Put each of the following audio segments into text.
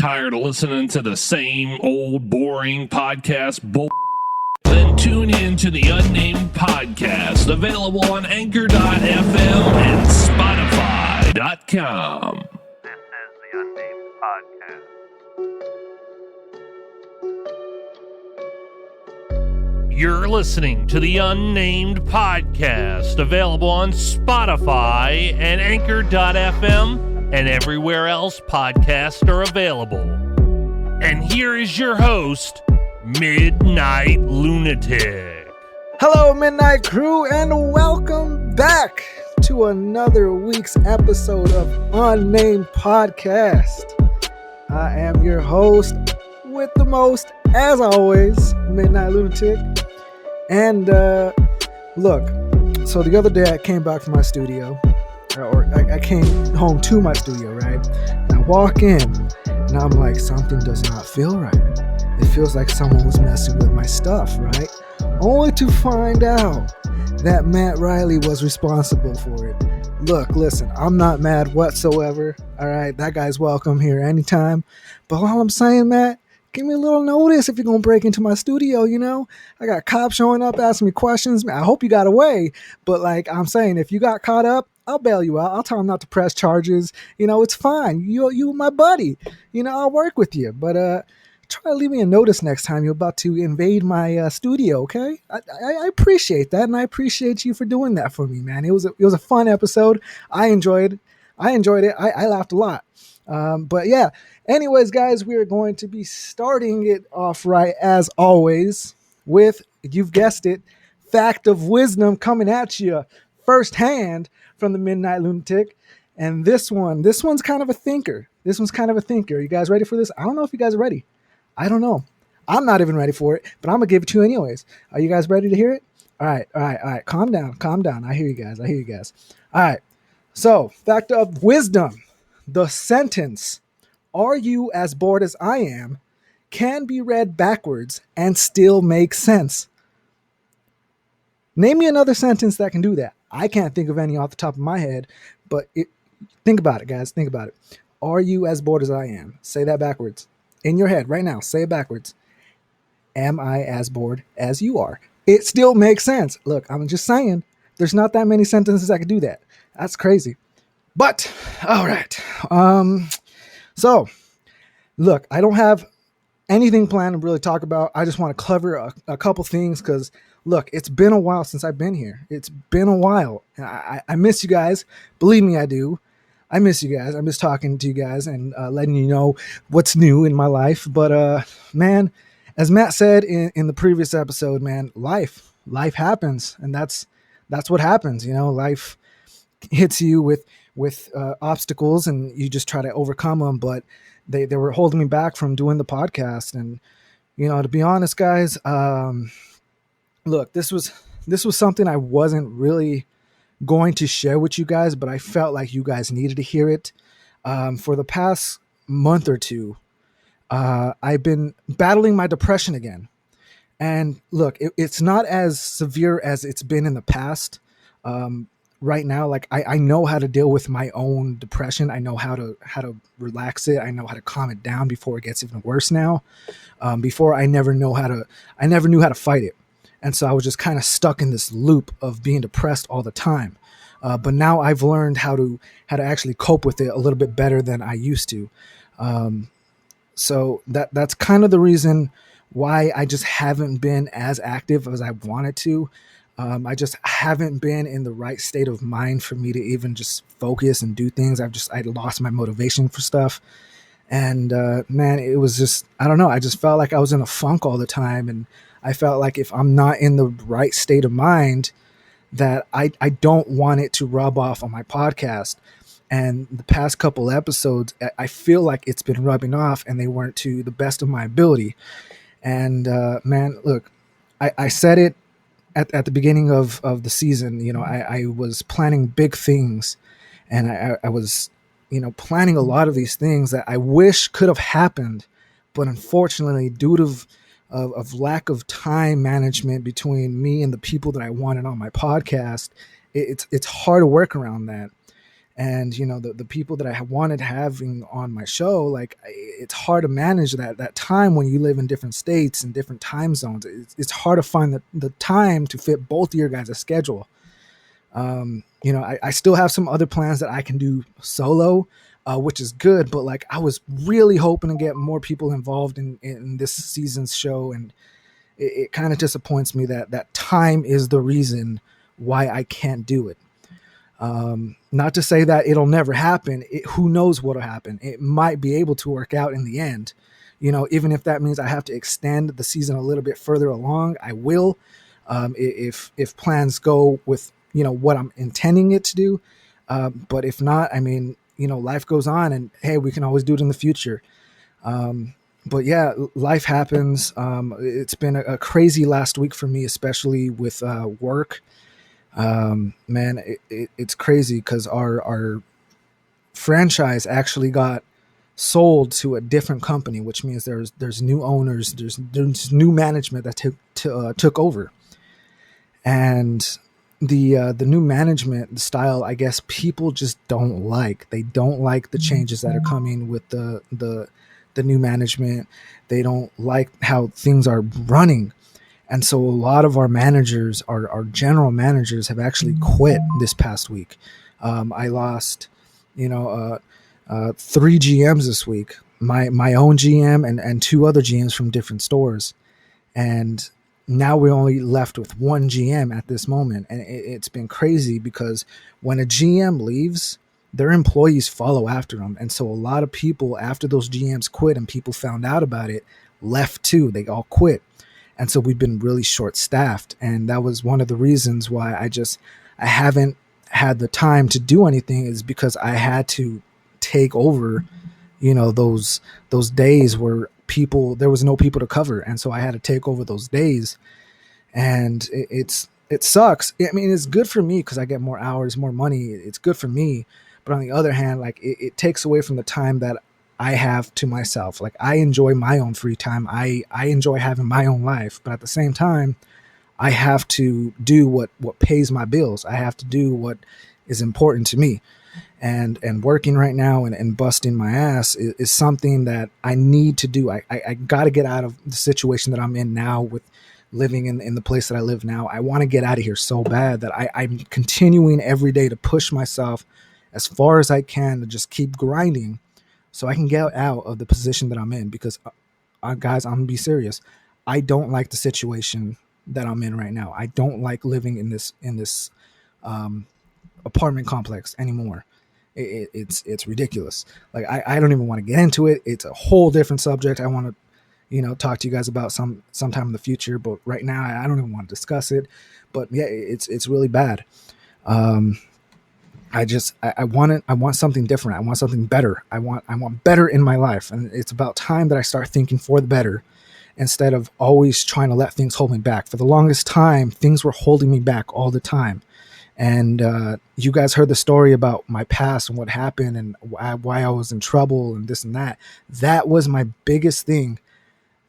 Tired of listening to the same old boring podcast bull? Then tune in to the Unnamed podcast, available on Anchor.fm and Spotify.com. This is the Unnamed podcast. You're listening to the Unnamed podcast, available on Spotify and Anchor.fm and everywhere else podcasts are available. And here is your host, Midnight Lunatic. Hello, Midnight Crew, and welcome back to another week's episode of Unnamed Podcast. I am your host with the most, as always, Midnight Lunatic. And look, so the other day I came back from my studio, or I came home to my studio, right? And I walk in, and I'm like, something does not feel right. It feels like someone was messing with my stuff, right? Only to find out that Matt Riley was responsible for it. Look, listen, I'm not mad whatsoever. All right, that guy's welcome here anytime. But all I'm saying, Matt, give me a little notice if you're going to break into my studio, you know? I got cops showing up asking me questions. I hope you got away. But like I'm saying, if you got caught up, I'll bail you out. I'll tell them not to press charges. You know, it's fine. You my buddy. You know, I'll work with you. But try to leave me a notice next time you're about to invade my studio, okay? I appreciate that, and I appreciate you for doing that for me, man. It was a fun episode. I enjoyed it. I laughed a lot. But yeah, anyways, guys, we're going to be starting it off right as always with, you've guessed it, fact of wisdom coming at you firsthand from the Midnight Lunatic. And this one's kind of a thinker. Are you guys ready for this? I don't know if you guys are ready. I don't know. I'm not even ready for it, but I'm going to give it to you anyways. Are you guys ready to hear it? All right. Calm down. I hear you guys. All right. So, fact of wisdom. The sentence, "Are you as bored as I am?" can be read backwards and still make sense. Name me another sentence that can do that. I can't think of any off the top of my head, but think about it, guys. Think about it. Are you as bored as I am? Say that backwards. In your head right now, say it backwards. Am I as bored as you are? It still makes sense. Look, I'm just saying, there's not that many sentences that can do that. That's crazy. But, all right. So, look, I don't have anything planned to really talk about. I just want to cover a couple things because, look, it's been a while since I've been here. It's been a while. I miss you guys. Believe me, I do. I miss you guys. I miss talking to you guys and letting you know what's new in my life. But, man, as Matt said in the previous episode, man, life happens. And that's what happens. You know, life hits you with obstacles and you just try to overcome them. But they were holding me back from doing the podcast. And, you know, to be honest, guys, look, this was something I wasn't really going to share with you guys, but I felt like you guys needed to hear it. For the past month or two, I've been battling my depression again. And look, it's not as severe as it's been in the past. Right now, like I know how to deal with my own depression. I know how to relax it. I know how to calm it down before it gets even worse now. Before I never knew how to fight it. And so I was just kind of stuck in this loop of being depressed all the time. But now I've learned how to actually cope with it a little bit better than I used to. So that's kind of the reason why I just haven't been as active as I wanted to. I just haven't been in the right state of mind for me to even just focus and do things. I lost my motivation for stuff. And man, it was just, I don't know. I just felt like I was in a funk all the time. And I felt like if I'm not in the right state of mind, that I don't want it to rub off on my podcast. And the past couple episodes, I feel like it's been rubbing off and they weren't to the best of my ability. And man, look, I said it at the beginning of the season. You know, I was planning big things and I was, you know, planning a lot of these things that I wish could have happened. But unfortunately, due to of lack of time management between me and the people that I wanted on my podcast, it's hard to work around that. And, the people that I wanted having on my show, like, it's hard to manage that time when you live in different states and different time zones. It's hard to find the time to fit both of your guys' schedule. I still have some other plans that I can do solo, which is good, but like, I was really hoping to get more people involved in this season's show. And it kind of disappoints me that time is the reason why I can't do it. Not to say that it'll never happen. Who knows what'll happen? It might be able to work out in the end, even if that means I have to extend the season a little bit further along, I will. If plans go with, what I'm intending it to do. But if not, I mean, life goes on, and hey, we can always do it in the future. But yeah, life happens. It's been a crazy last week for me, especially with work. Man, it's crazy because our franchise actually got sold to a different company, which means there's new owners, there's new management that took over, and the new management style, I guess people just don't like. They don't like the changes that are coming with the new management. They don't like how things are running. And so a lot of our managers, our general managers, have actually quit this past week. I lost, 3 GMs this week, my own GM and 2 other GMs from different stores. And now we're only left with 1 GM at this moment. And it's been crazy because when a GM leaves, their employees follow after them. And so a lot of people, after those GMs quit and people found out about it, left too. They all quit. And so we've been really short staffed. And that was one of the reasons why I haven't had the time to do anything, is because I had to take over, those days where there was no people to cover. And so I had to take over those days. And it sucks. I mean, it's good for me because I get more hours, more money. It's good for me. But on the other hand, like, it takes away from the time that I have to myself. Like, I enjoy my own free time. I enjoy having my own life, but at the same time, I have to do what pays my bills. I have to do what is important to me. And working right now and busting my ass is something that I need to do. I got to get out of the situation that I'm in now with living in the place that I live now. I want to get out of here so bad that I'm continuing every day to push myself as far as I can to just keep grinding so I can get out of the position that I'm in. Because, guys, I'm going to be serious. I don't like the situation that I'm in right now. I don't like living in this apartment complex anymore. It's ridiculous. Like, I don't even want to get into it. It's a whole different subject. I want to, talk to you guys about sometime in the future. But right now, I don't even want to discuss it. But yeah, it's really bad. I want something different. I want something better. I want better in my life. And it's about time that I start thinking for the better instead of always trying to let things hold me back. For the longest time, things were holding me back all the time. And you guys heard the story about my past and what happened and why I was in trouble and this and that. That was my biggest thing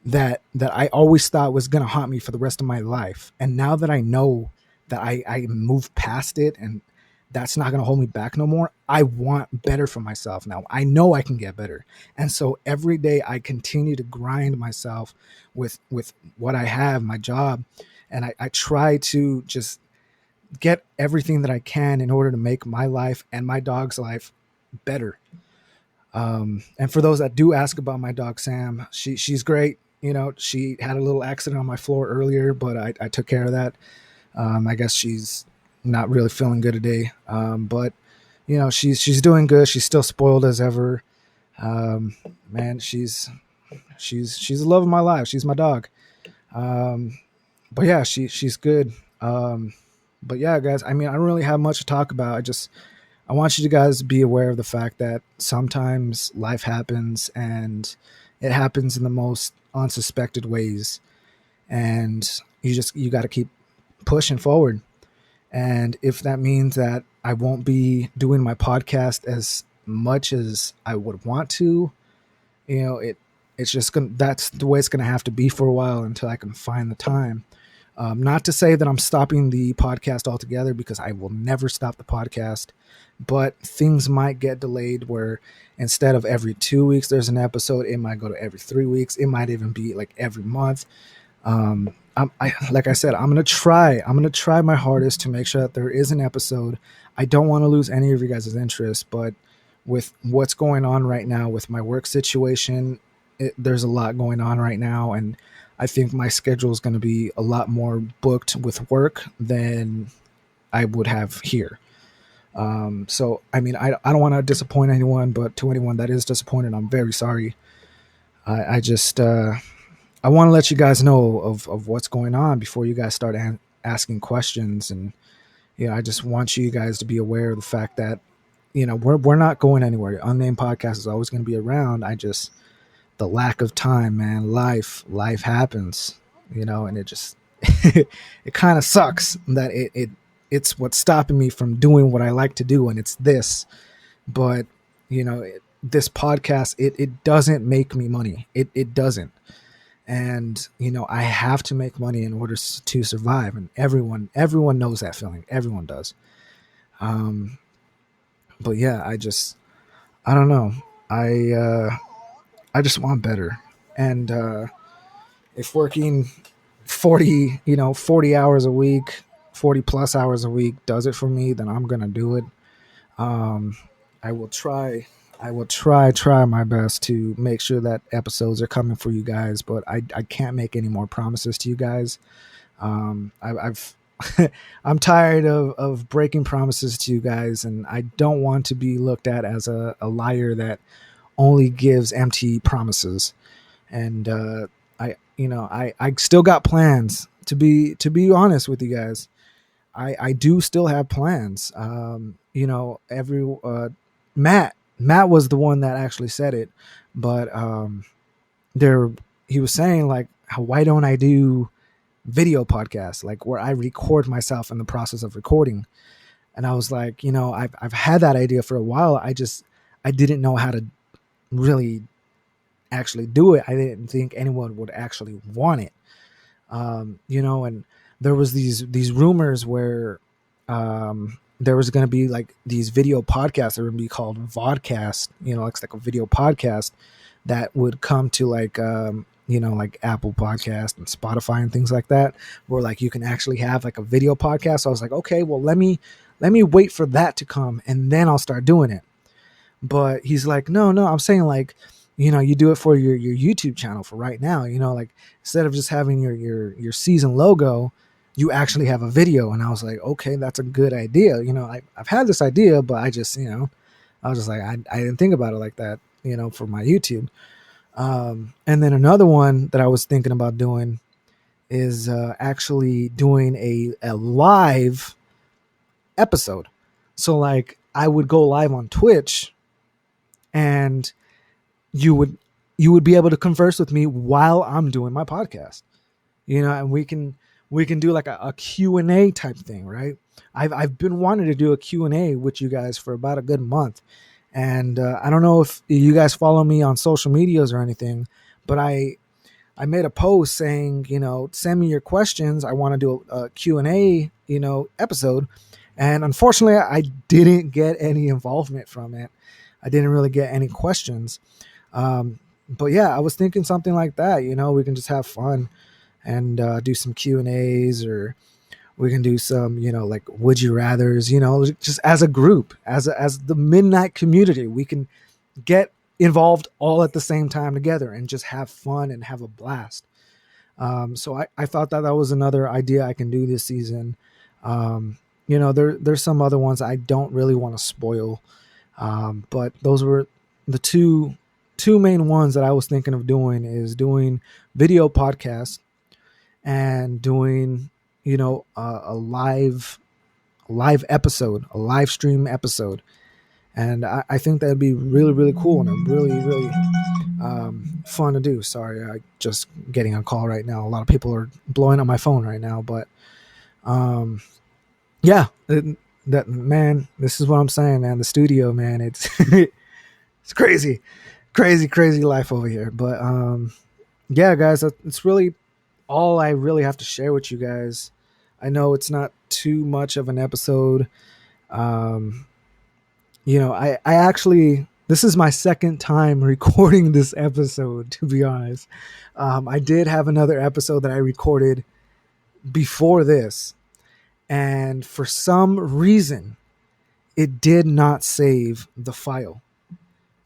that I always thought was going to haunt me for the rest of my life. And now that I know that I moved past it and that's not going to hold me back no more, I want better for myself now. I know I can get better. And so every day I continue to grind myself with what I have, my job. And I try to just get everything that I can in order to make my life and my dog's life better. And for those that do ask about my dog, Sam, she's great. She had a little accident on my floor earlier, but I took care of that. I guess she's not really feeling good today. But she's doing good. She's still spoiled as ever. Man, she's the love of my life. She's my dog. But yeah, she's good. But yeah, guys, I mean, I don't really have much to talk about. I want you to guys be aware of the fact that sometimes life happens and it happens in the most unsuspected ways. And you got to keep pushing forward. And if that means that I won't be doing my podcast as much as I would want to, it's just that's the way it's going to have to be for a while until I can find the time. Not to say that I'm stopping the podcast altogether, because I will never stop the podcast, but things might get delayed where instead of every 2 weeks there's an episode, it might go to every 3 weeks. It might even be like every month. Like I said, I'm gonna try my hardest to make sure that there is an episode. I don't want to lose any of you guys' interest, but with what's going on right now with my work situation, there's a lot going on right now, and I think my schedule is going to be a lot more booked with work than I would have here. So, I mean, I don't want to disappoint anyone, but to anyone that is disappointed, I'm very sorry. I just, I want to let you guys know of what's going on before you guys start asking questions. And, I just want you guys to be aware of the fact that, we're not going anywhere. Unnamed Podcast is always going to be around. The lack of time, man, life happens, and it just, it kind of sucks that it's what's stopping me from doing what I like to do. And it's this, but this podcast, it doesn't make me money. It doesn't. And, I have to make money in order to survive. And everyone knows that feeling. Everyone does. But yeah, I don't know. I just want better. And if working 40 hours a week, 40 plus hours a week does it for me, then I'm going to do it. I will try my best to make sure that episodes are coming for you guys, but I can't make any more promises to you guys. I've I'm tired of breaking promises to you guys, and I don't want to be looked at as a liar that only gives empty promises. And I still got plans, to be honest with you guys. I do still have plans. Matt was the one that actually said it, but he was saying, like, why don't I do video podcasts, like where I record myself in the process of recording? And I was like, I've had that idea for a while. I didn't know how to really actually do it. I didn't think anyone would actually want it. And there was these rumors where there was going to be like these video podcasts that were going to be called vodcast, it's like a video podcast that would come to like Apple Podcast and Spotify and things like that, where like you can actually have like a video podcast. So I was like, okay, well, let me wait for that to come and then I'll start doing it. But he's like, no, I'm saying, like, you do it for your YouTube channel for right now, like instead of just having your season logo, you actually have a video. And I was like, okay, that's a good idea. I've had this idea, but I just, I was just like, I didn't think about it like that, for my YouTube. And then another one that I was thinking about doing is actually doing a live episode. So like I would go live on Twitch, and you would be able to converse with me while I'm doing my podcast, and we can do like a Q&A type thing, right? I've been wanting to do a Q&A with you guys for about a good month. And I don't know if you guys follow me on social medias or anything, but I made a post saying, send me your questions. I want to do a Q&A, episode. And unfortunately, I didn't get any involvement from it. I didn't really get any questions. But yeah, I was thinking something like that, we can just have fun and do some Q&As, or we can do some, like would you rathers, just as a group, as the Midnight community, we can get involved all at the same time together and just have fun and have a blast. So I thought that was another idea I can do this season. There's some other ones I don't really want to spoil. But those were the two main ones that I was thinking of doing, is doing video podcasts and doing, a live episode, a live stream episode. And I think that'd be really, really cool and really, really fun to do. Sorry, I just getting a call right now. A lot of people are blowing up my phone right now, but yeah, that, man, this is what I'm saying, man. The studio, man, it's it's crazy life over here. But yeah, guys, it's really all I really have to share with you guys, I know it's not too much of an episode. Um, I actually, this is my second time recording this episode, to be honest. I did have another episode that I recorded before this, and for some reason, it did not save the file.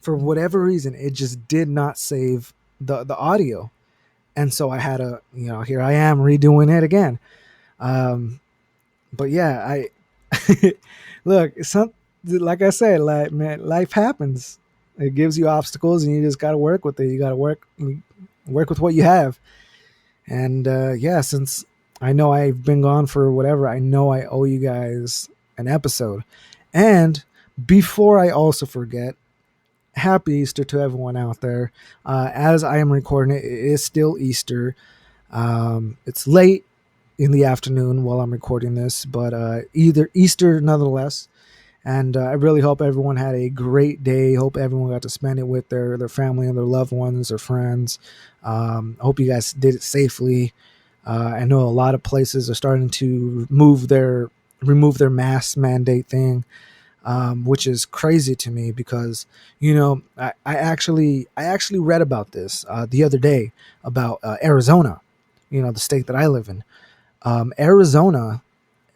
For whatever reason, it just did not save the audio. And so I had to, here I am redoing it again. But yeah, look, like I said, man, life happens. It gives you obstacles, and you just got to work with it. You got to work with what you have. And yeah, since I know I've been gone for whatever, I know I owe you guys an episode. And before I also forget, happy Easter to everyone out there. As I am recording it, it is still Easter. It's late in the afternoon while I'm recording this, but either Easter nonetheless. And I really hope everyone had a great day. Hope everyone got to spend it with their family and their loved ones, their friends. Hope you guys did it safely. I know a lot of places are starting to remove their mask mandate thing, which is crazy to me because, I actually read about this the other day about Arizona, the state that I live in. Arizona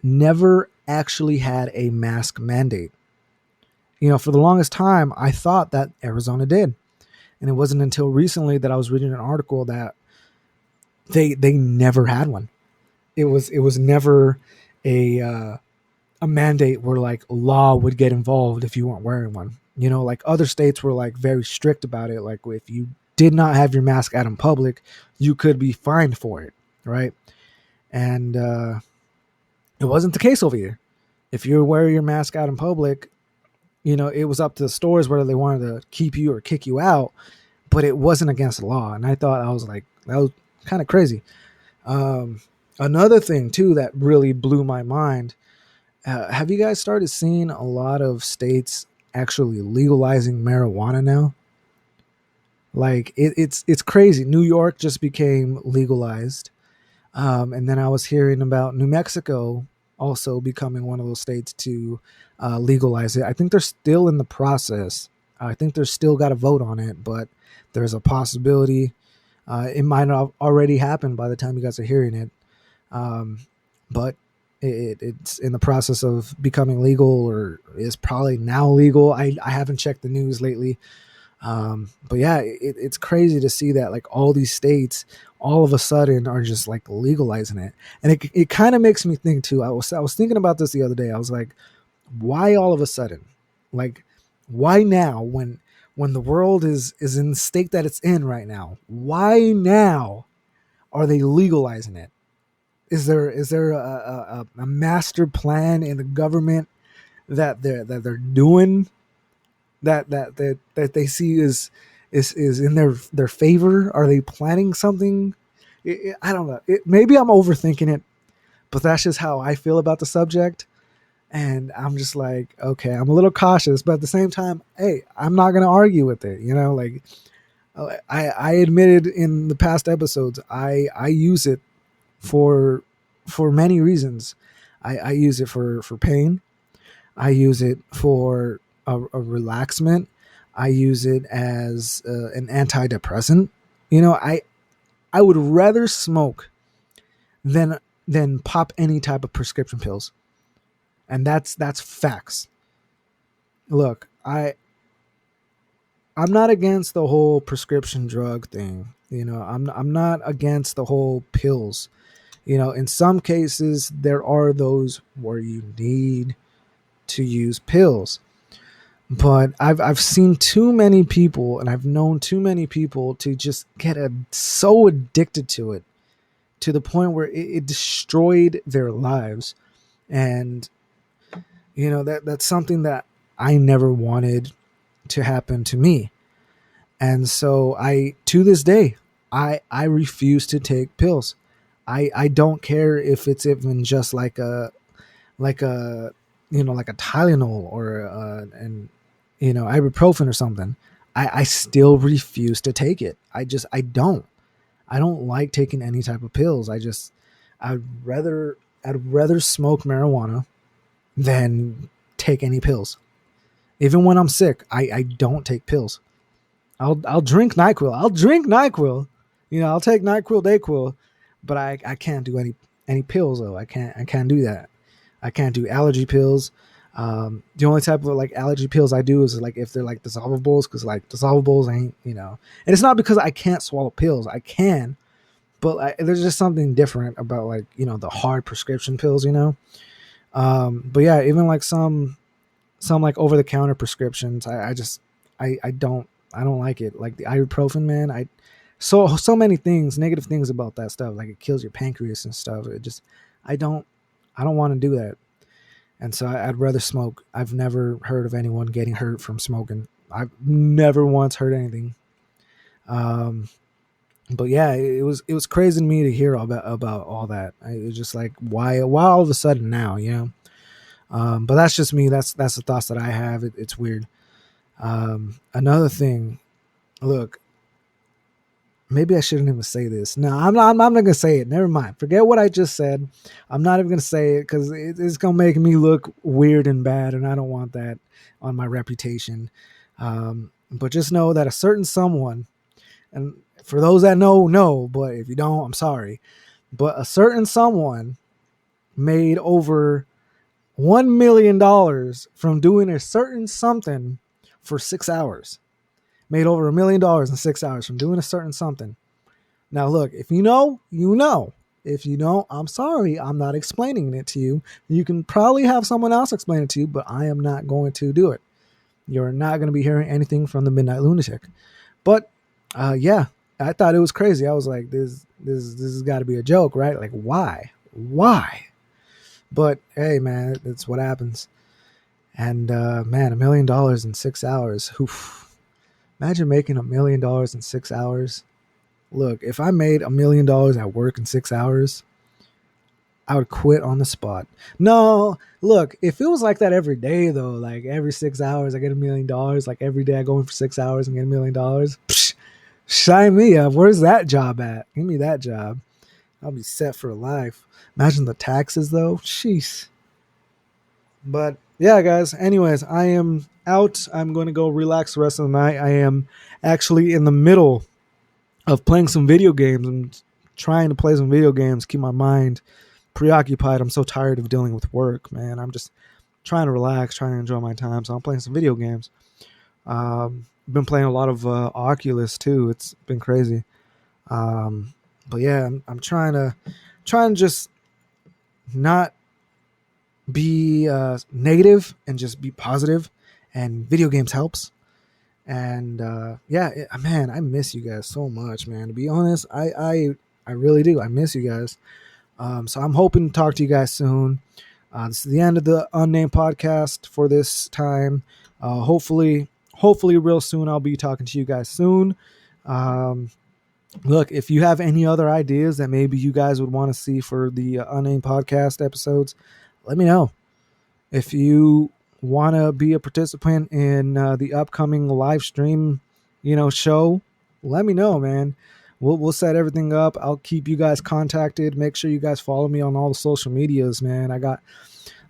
never actually had a mask mandate. For the longest time, I thought that Arizona did. And it wasn't until recently that I was reading an article that they never had one. It was never a mandate where like law would get involved if you weren't wearing one. Like other states were like very strict about it. Like if you did not have your mask out in public, you could be fined for it, right? And it wasn't the case over here. If you wear your mask out in public, it was up to the stores whether they wanted to keep you or kick you out, but it wasn't against the law. And I thought, I was like, that was kind of crazy. Another thing too that really blew my mind. Have you guys started seeing a lot of states actually legalizing marijuana now? Like it's crazy. New York just became legalized. And then I was hearing about New Mexico also becoming one of those states to legalize it. I think they're still in the process. I think they're still got to vote on it, but there's a possibility it might have already happened by the time you guys are hearing it. But it's in the process of becoming legal, or is probably now legal. I haven't checked the news lately. But yeah, it's crazy to see that like all these states all of a sudden are just like legalizing it. And it kind of makes me think too. I was thinking about this the other day. I was like, why all of a sudden? Like, why now when the world is in the state that it's in right now? Why now are they legalizing it? Is there a master plan in the government that they're doing that they see is in their favor? Are they planning something? I don't know. Maybe I'm overthinking it, but that's just how I feel about the subject. And I'm just like, okay, I'm a little cautious, but at the same time, hey, I'm not going to argue with it. Like I admitted in the past episodes, I use it for many reasons. I use it for pain. I use it for a relaxment. I use it as an antidepressant. I would rather smoke than pop any type of prescription pills. And that's facts. Look, I'm not against the whole prescription drug thing. I'm not against the whole pills. In some cases there are those where you need to use pills. But I've seen too many people, and I've known too many people to just get so addicted to it, to the point where it destroyed their lives. And that's something that I never wanted to happen to me. And so to this day, I refuse to take pills. I don't care if it's even just like a Tylenol or ibuprofen or something. I still refuse to take it. I don't. I don't like taking any type of pills. I'd rather smoke marijuana than take any pills. Even when I'm sick, I don't take pills. I'll drink NyQuil. I'll take NyQuil, DayQuil, but I can't do any pills though. I can't do that. I can't do allergy pills. The only type of like allergy pills I do is like if they're like dissolvables, because like dissolvables ain't, and it's not because I can't swallow pills. I can, but there's just something different about like, the hard prescription pills, but yeah, even like some like over the counter prescriptions, I don't like it. Like the ibuprofen, man, so many things, negative things about that stuff. Like it kills your pancreas and stuff. I don't want to do that. And so I'd rather smoke. I've never heard of anyone getting hurt from smoking. I've never once heard anything. But yeah, it was crazy to me to hear about all that. It was just like, why all of a sudden now, but that's just me. That's the thoughts that I have. It's weird. Another thing, look, maybe I shouldn't even say this. No, I'm not going to say it. Never mind. Forget what I just said. I'm not even going to say it because it's going to make me look weird and bad, and I don't want that on my reputation. But just know that a certain someone, and for those that know, but if you don't, I'm sorry. But a certain someone made over $1 million from doing a certain something for 6 hours. Made over $1 million in 6 hours from doing a certain something. Now, look, if you know, you know. If you don't, I'm sorry. I'm not explaining it to you. You can probably have someone else explain it to you, but I am not going to do it. You're not going to be hearing anything from the Midnight Lunatic. But, yeah, I thought it was crazy. I was like, this has got to be a joke, right? Like, why? But, hey, man, it's what happens. And, man, $1 million in 6 hours. Oof. Imagine making $1 million in 6 hours. Look, if I made $1 million at work in 6 hours, I would quit on the spot. No, look, if it was like that every day, though, like every 6 hours I get $1 million, like every day I go in for 6 hours and get $1 million, psh, shine me up. Where's that job at? Give me that job. I'll be set for life. Imagine the taxes, though. Sheesh. But yeah, guys, anyways, I am out. I'm going to go relax the rest of the night. I am actually in the middle of playing some video games. I'm trying to play some video games, keep my mind preoccupied. I'm so tired of dealing with work, man. I'm just trying to relax, trying to enjoy my time. So I'm playing some video games. Been playing a lot of Oculus too. It's been crazy. But yeah, I'm trying to just not be negative and just be positive, and video games helps. And man, I miss you guys so much, man. To be honest, I really do. I miss you guys. So I'm hoping to talk to you guys soon. This is the end of the Unnamed podcast for this time. Hopefully real soon I'll be talking to you guys soon. Look, if you have any other ideas that maybe you guys would want to see for the Unnamed podcast episodes, let me know. If you want to be a participant in the upcoming live stream, show, let me know, man. We'll set everything up. I'll keep you guys contacted. Make sure you guys follow me on all the social medias, man. I got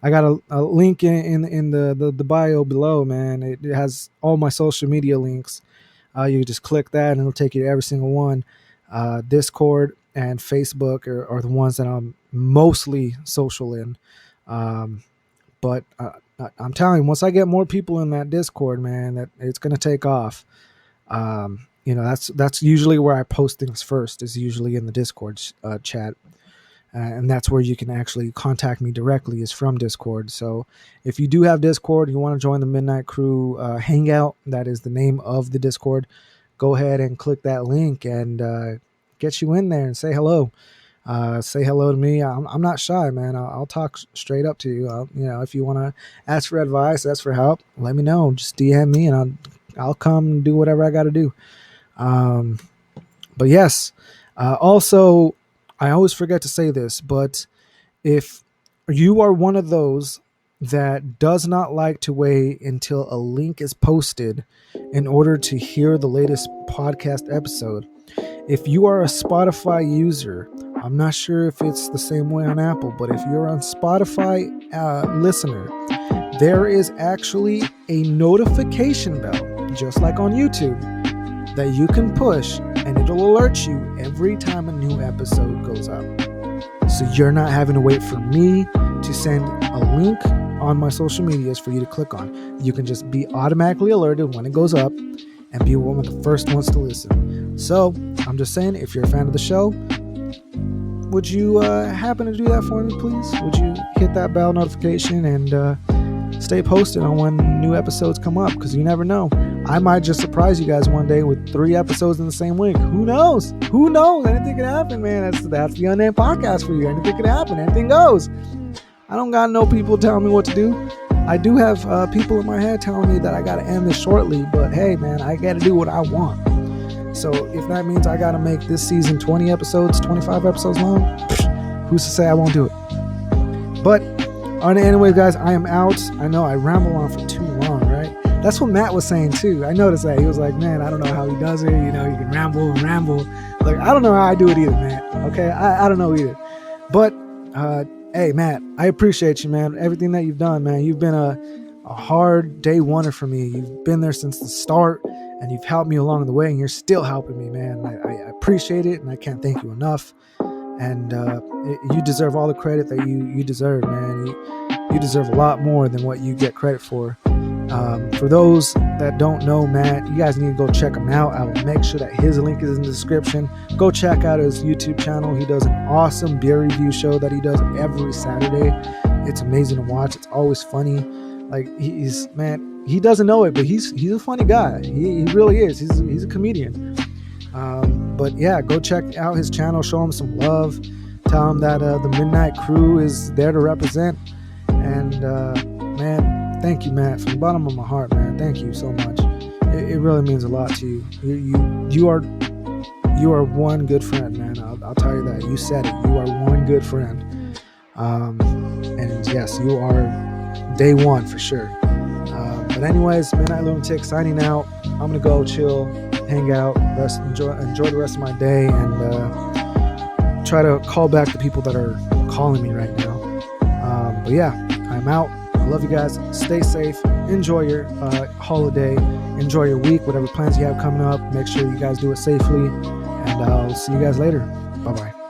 a link in the bio below, man. It has all my social media links. You just click that and it'll take you to every single one. Discord and Facebook are the ones that I'm mostly social in. But I'm telling you, once I get more people in that Discord, man, that it's going to take off. That's usually where I post things first, is usually in the Discord chat. And that's where you can actually contact me directly, is from Discord. So if you do have Discord, you want to join the Midnight Crew Hangout, that is the name of the Discord, go ahead and click that link and get you in there and say hello. Say hello to me. I'm not shy, man. I'll talk straight up to you. If you want to ask for advice, ask for help, let me know. Just DM me and I'll come and do whatever I got to do. But yes, also, I always forget to say this, but if you are one of those that does not like to wait until a link is posted in order to hear the latest podcast episode, If you are a Spotify user, I'm not sure if it's the same way on Apple, but if you're on Spotify listener, there is actually a notification bell, just like on YouTube, that you can push, and it'll alert you every time a new episode goes up. So you're not having to wait for me to send a link on my social medias for you to click on. You can just be automatically alerted when it goes up and be one of the first ones to listen. So I'm just saying, if you're a fan of the show, would you happen to do that for me, please? Would you hit that bell notification and stay posted on when new episodes come up? Because you never know. I might just surprise you guys one day with 3 episodes in the same week. Who knows? Who knows? Anything can happen, man. That's the Unnamed Podcast for you. Anything can happen. Anything goes. I don't got no people telling me what to do. I do have people in my head telling me that I got to end this shortly. But hey, man, I got to do what I want. So if that means I got to make this season 20 episodes, 25 episodes long, who's to say I won't do it? But anyway, guys, I am out. I know I ramble on for too long, right? That's what Matt was saying too. I noticed that. He was like, man, I don't know how he does it. You know, he can ramble and ramble. Like, I don't know how I do it either, man. Okay, I don't know either. But hey, Matt, I appreciate you, man. Everything that you've done, man. You've been a hard day oneer for me. You've been there since the start, and you've helped me along the way, and you're still helping me, man. I appreciate it, and I can't thank you enough. And you deserve all the credit that you deserve, man. You deserve a lot more than what you get credit for. For those that don't know Matt, you guys need to go check him out. I will make sure that his link is in the description. Go check out his YouTube channel. He does an awesome beer review show that he does every Saturday. It's amazing to watch. It's always funny. Like, he doesn't know it, but he's a funny guy. He really is. He's a comedian. But yeah, go check out his channel. Show him some love. Tell him that the Midnight Crew is there to represent. And man, thank you, Matt, from the bottom of my heart, man. Thank you so much. It really means a lot to you. You are one good friend, man. I'll tell you that. You said it. You are one good friend. And yes, you are day one for sure. But anyways, Midnight Lunatic signing out. I'm gonna go chill, hang out, enjoy the rest of my day, and try to call back the people that are calling me right now. But yeah, I'm out. I love you guys. Stay safe. Enjoy your holiday. Enjoy your week, whatever plans you have coming up. Make sure you guys do it safely. And I'll see you guys later. Bye-bye.